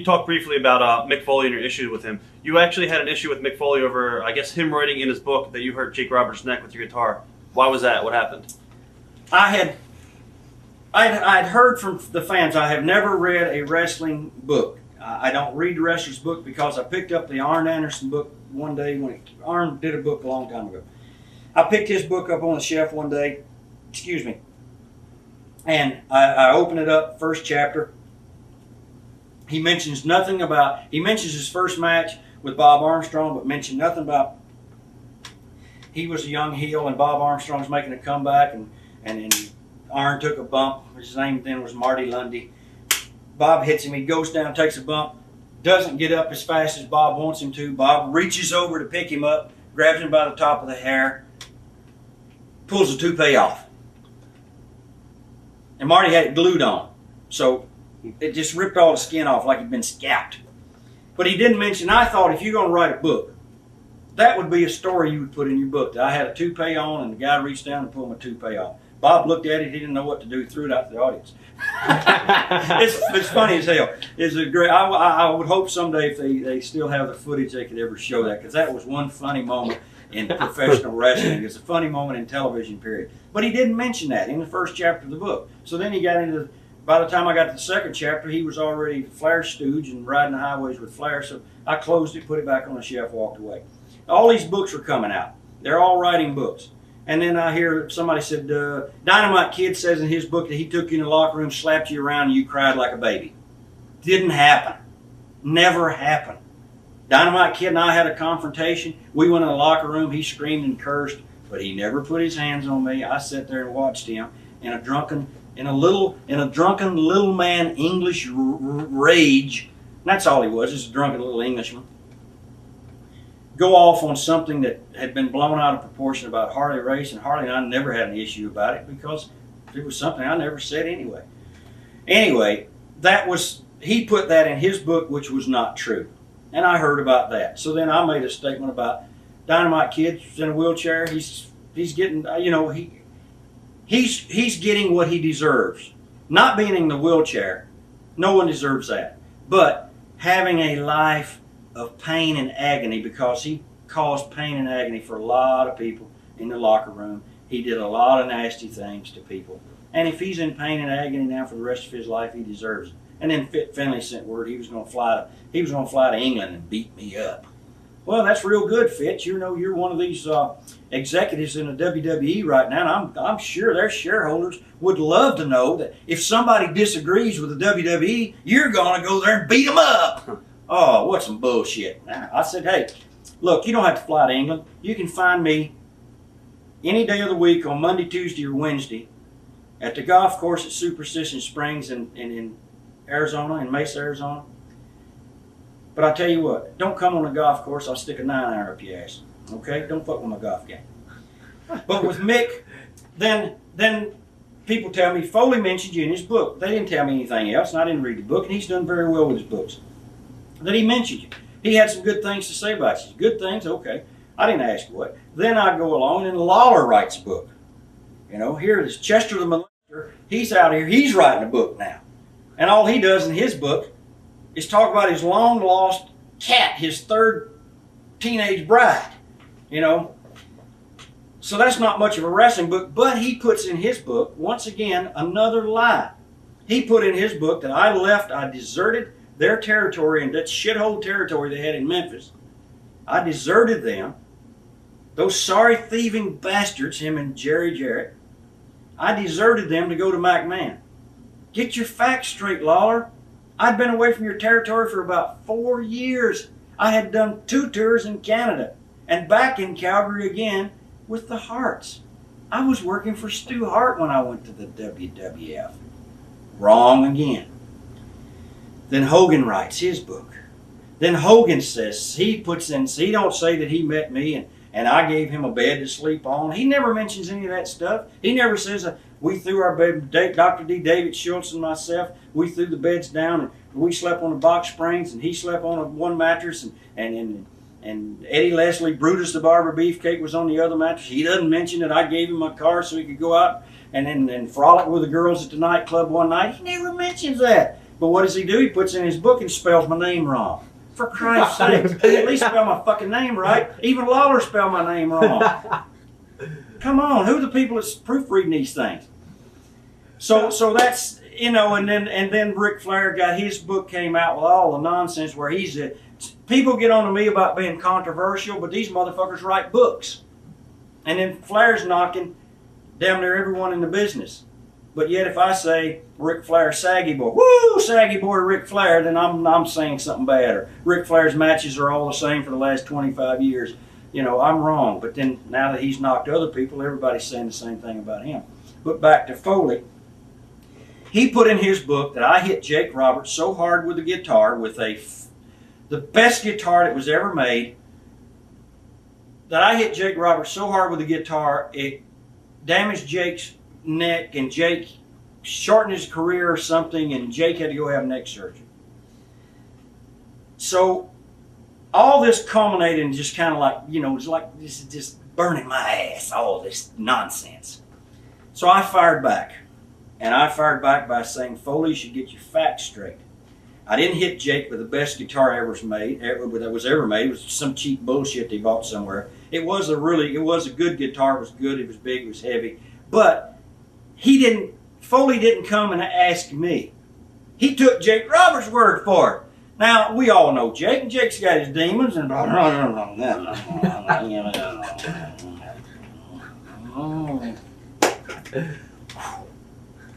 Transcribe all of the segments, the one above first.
talked briefly about Mick Foley and your issue with him. You actually had an issue with Mick Foley over, I guess, him writing in his book that you hurt Jake Roberts' neck with your guitar. Why was that? What happened? I'd heard from the fans. I have never read a wrestling book. I don't read the wrestler's book because I picked up the Arn Anderson book one day when Arn did a book a long time ago. I picked his book up on the shelf one day, and I opened it up, first chapter. He mentions his first match with Bob Armstrong, but mentioned nothing about he was a young heel and Bob Armstrong's making a comeback, and Arn took a bump. His name then was Marty Lundy. Bob hits him, he goes down, takes a bump, doesn't get up as fast as Bob wants him to. Bob reaches over to pick him up, grabs him by the top of the hair, pulls the toupee off. And Marty had it glued on, so it just ripped all the skin off like he'd been scalped. But he didn't mention, I thought if you're going to write a book, that would be a story you would put in your book. That I had a toupee on and the guy reached down and pulled my toupee off. Bob looked at it, he didn't know what to do, threw it out to the audience. it's funny as hell. It's a great. I would hope someday if they still have the footage they could ever show that, because that was one funny moment in professional wrestling. It's a funny moment in television, period. But he didn't mention that in the first chapter of the book. So then he got into, by the time I got to the second chapter, he was already Flair's stooge and riding the highways with Flair. So I closed it, put it back on the shelf, walked away. All these books were coming out. They're all writing books. And then I hear somebody said, Dynamite Kid says in his book that he took you in the locker room, slapped you around, and you cried like a baby. Didn't happen. Never happened. Dynamite Kid and I had a confrontation. We went in the locker room. He screamed and cursed, but he never put his hands on me. I sat there and watched him in a drunken little man English rage. And that's all he was, just a drunken little Englishman. Go off on something that had been blown out of proportion about Harley Race, and Harley and I never had an issue about it because it was something I never said anyway. Anyway, he put that in his book, which was not true. And I heard about that. So then I made a statement about Dynamite Kid's in a wheelchair. He's getting, he's getting what he deserves. Not being in the wheelchair, no one deserves that. But having a life of pain and agony, because he caused pain and agony for a lot of people in the locker room. He did a lot of nasty things to people. And if he's in pain and agony now for the rest of his life, he deserves it. And then Finley sent word he was going to fly to England and beat me up. Well, that's real good, Fitz. You're one of these executives in the WWE right now, and I'm sure their shareholders would love to know that if somebody disagrees with the WWE, you're going to go there and beat them up. Oh, what some bullshit. I said, hey, look, you don't have to fly to England. You can find me any day of the week on Monday, Tuesday, or Wednesday at the golf course at Superstition Springs in Arizona, in Mesa, Arizona. But I tell you what, don't come on the golf course, I'll stick a 9-iron up your ass. Okay? Don't fuck with my golf game. But with Mick, then people tell me, Foley mentioned you in his book. They didn't tell me anything else, and I didn't read the book, and he's done very well with his books. That he mentioned you. He had some good things to say about you. Good things, okay. I didn't ask what. Then I go along and Lawler writes a book. Here it is, Chester the Molester. He's out here, he's writing a book now. And all he does in his book is talk about his long lost cat, his third teenage bride. So that's not much of a wrestling book, but he puts in his book, once again, another lie. He put in his book that I deserted their territory, and that shithole territory they had in Memphis. I deserted them. Those sorry thieving bastards, him and Jerry Jarrett. I deserted them to go to McMahon. Get your facts straight, Lawler. I'd been away from your territory for about 4 years. I had done 2 tours in Canada and back in Calgary again with the Harts. I was working for Stu Hart when I went to the WWF. Wrong again. Then Hogan writes his book. Then Hogan says, he don't say that he met me and I gave him a bed to sleep on. He never mentions any of that stuff. He never says, we threw our bed, Dr. D. David Schultz and myself, we threw the beds down and we slept on the box springs and he slept on one mattress and Eddie Leslie, Brutus the Barber Beefcake was on the other mattress. He doesn't mention that I gave him my car so he could go out and frolic with the girls at the nightclub one night. He never mentions that. But what does he do? He puts in his book and spells my name wrong. For Christ's sake, at least spell my fucking name right. Even Lawler spelled my name wrong. Come on, who are the people that's proofreading these things? So that's, you know, and then Ric Flair got his book, came out with all the nonsense where he's people get on to me about being controversial, but these motherfuckers write books. And then Flair's knocking damn near everyone in the business. But yet if I say Ric Flair saggy boy, woo, saggy boy Ric Flair, then I'm saying something bad. Or Ric Flair's matches are all the same for the last 25 years. You know, I'm wrong. But then now that he's knocked other people, everybody's saying the same thing about him. But back to Foley. He put in his book that I hit Jake Roberts so hard with the guitar, with the best guitar that was ever made, that I hit Jake Roberts so hard with the guitar, it damaged Jake's neck, and Jake shortened his career or something, and Jake had to go have neck surgery. So all this culminated in just kind of like, you know, it's like this is just burning my ass, all this nonsense. So I fired back. And I fired back by saying, Foley, you should get your facts straight. I didn't hit Jake with the best guitar that was ever made. It was some cheap bullshit they bought somewhere. It was a good guitar. It was good. It was big. It was heavy. But Foley didn't come and ask me. He took Jake Roberts' word for it. Now, we all know Jake, and Jake's got his demons, and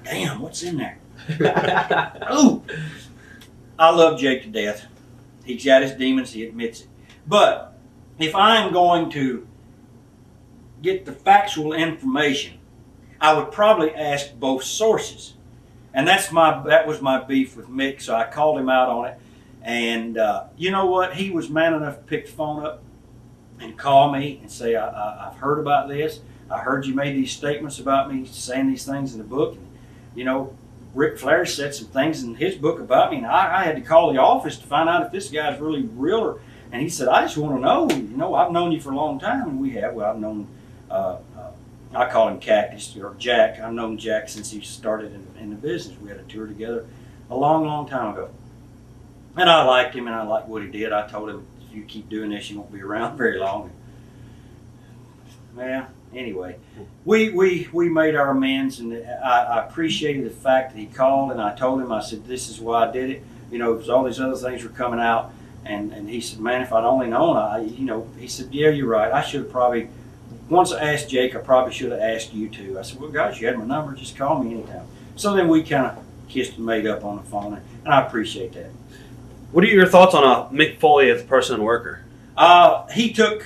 damn, what's in there? Ooh. I love Jake to death. He's got his demons, he admits it. But if I'm going to get the factual information, I would probably ask both sources. And that was my beef with Mick, so I called him out on it. And you know what? He was man enough to pick the phone up and call me and say, I've heard about this. I heard you made these statements about me saying these things in the book. And, you know, Ric Flair said some things in his book about me, and I had to call the office to find out if this guy's really real. And he said, I just want to know. You know, I've known you for a long time, and we have. Well, I've known, I call him Cactus, or Jack. I've known Jack since he started in the business. We had a tour together a long, long time ago. And I liked him, and I liked what he did. I told him, if you keep doing this, you won't be around very long. Well, anyway, we made our amends, and I appreciated the fact that he called, and I told him, I said, this is why I did it. You know, because all these other things were coming out, and he said, man, if I'd only known, he said, yeah, you're right. I should have probably, once I asked Jake, I probably should have asked you too. I said, well, guys, you had my number, just call me anytime. So then we kind of kissed and made up on the phone, and I appreciate that. What are your thoughts on Mick Foley as a person and worker? He took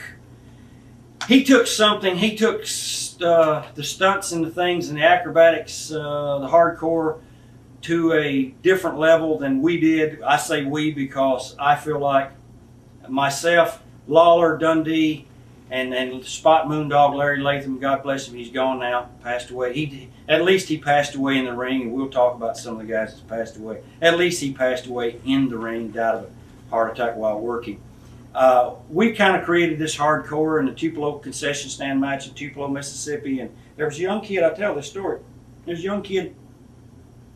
something. He took the stunts and the things and the acrobatics, the hardcore, to a different level than we did. I say we because I feel like myself, Lawler, Dundee, and Spot Moondog, Larry Latham, God bless him, he's gone now, passed away. At least he passed away in the ring, and we'll talk about some of the guys that's passed away. At least he passed away in the ring, died of a heart attack while working. We kind of created this hardcore in the Tupelo concession stand match in Tupelo, Mississippi, and there was a young kid, I'll tell this story. There's a young kid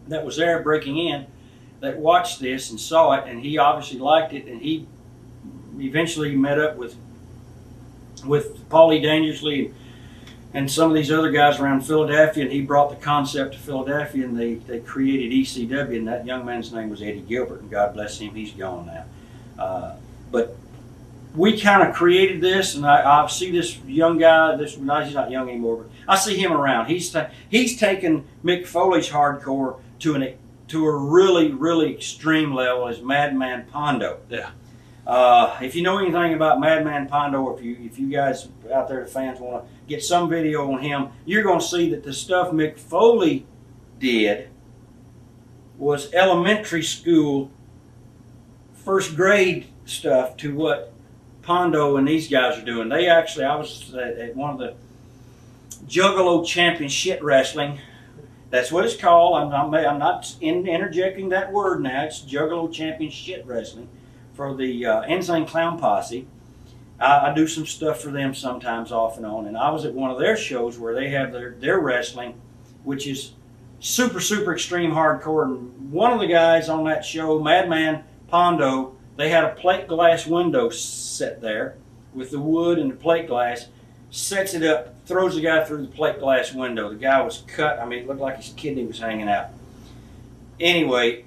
that was there breaking in that watched this and saw it, and he obviously liked it, and he eventually met up with Paulie Dangerously and some of these other guys around Philadelphia, and he brought the concept to Philadelphia, and they created ECW, and that young man's name was Eddie Gilbert, and God bless him, he's gone now. But we kind of created this, and I see this young guy, he's not young anymore, but I see him around. He's taken Mick Foley's hardcore to a really, really extreme level as Madman Pondo. Yeah. If you know anything about Madman Pondo, if you guys out there, the fans, want to get some video on him, you're going to see that the stuff Mick Foley did was elementary school, first grade stuff to what Pondo and these guys are doing. I was at one of the Juggalo Championship Wrestling. That's what it's called. I'm not interjecting that word now. It's Juggalo Championship Wrestling for the Insane Clown Posse. I do some stuff for them sometimes off and on, and I was at one of their shows where they have their wrestling, which is super, super extreme hardcore. And one of the guys on that show, Madman Pondo, they had a plate glass window set there with the wood and the plate glass, sets it up, throws the guy through the plate glass window. The guy was cut. I mean, it looked like his kidney was hanging out. Anyway,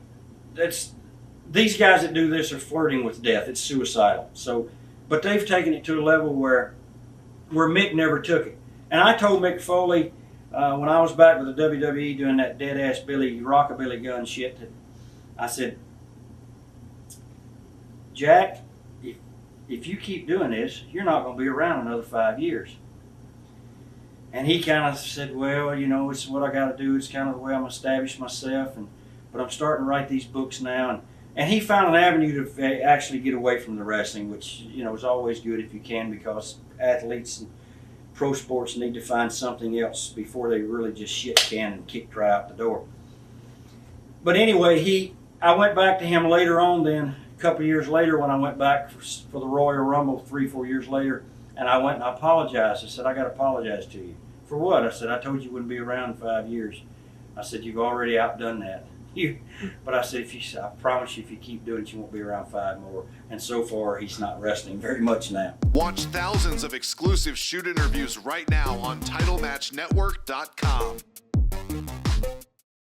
these guys that do this are flirting with death. It's suicidal. So, but they've taken it to a level where Mick never took it. And I told Mick Foley when I was back with the WWE doing that dead-ass Billy rockabilly gun shit, that I said, Jack, if you keep doing this, you're not going to be around another 5 years. And he kind of said, well, you know, it's what I got to do. It's kind of the way I'm established myself. But I'm starting to write these books now. And he found an avenue to actually get away from the wrestling, which, you know, is always good if you can, because athletes and pro sports need to find something else before they really just shit can and kick dry out the door. But anyway, I went back to him later on then, a couple of years later when I went back for the Royal Rumble 3-4 years later, and I went and I apologized. I said, I got to apologize to you. For what? I said, I told you you wouldn't be around in 5 years. I said, you've already outdone that. But I said, I promise you, if you keep doing it, you won't be around 5 more. And so far, he's not wrestling very much now. Watch thousands of exclusive shoot interviews right now on TitleMatchNetwork.com.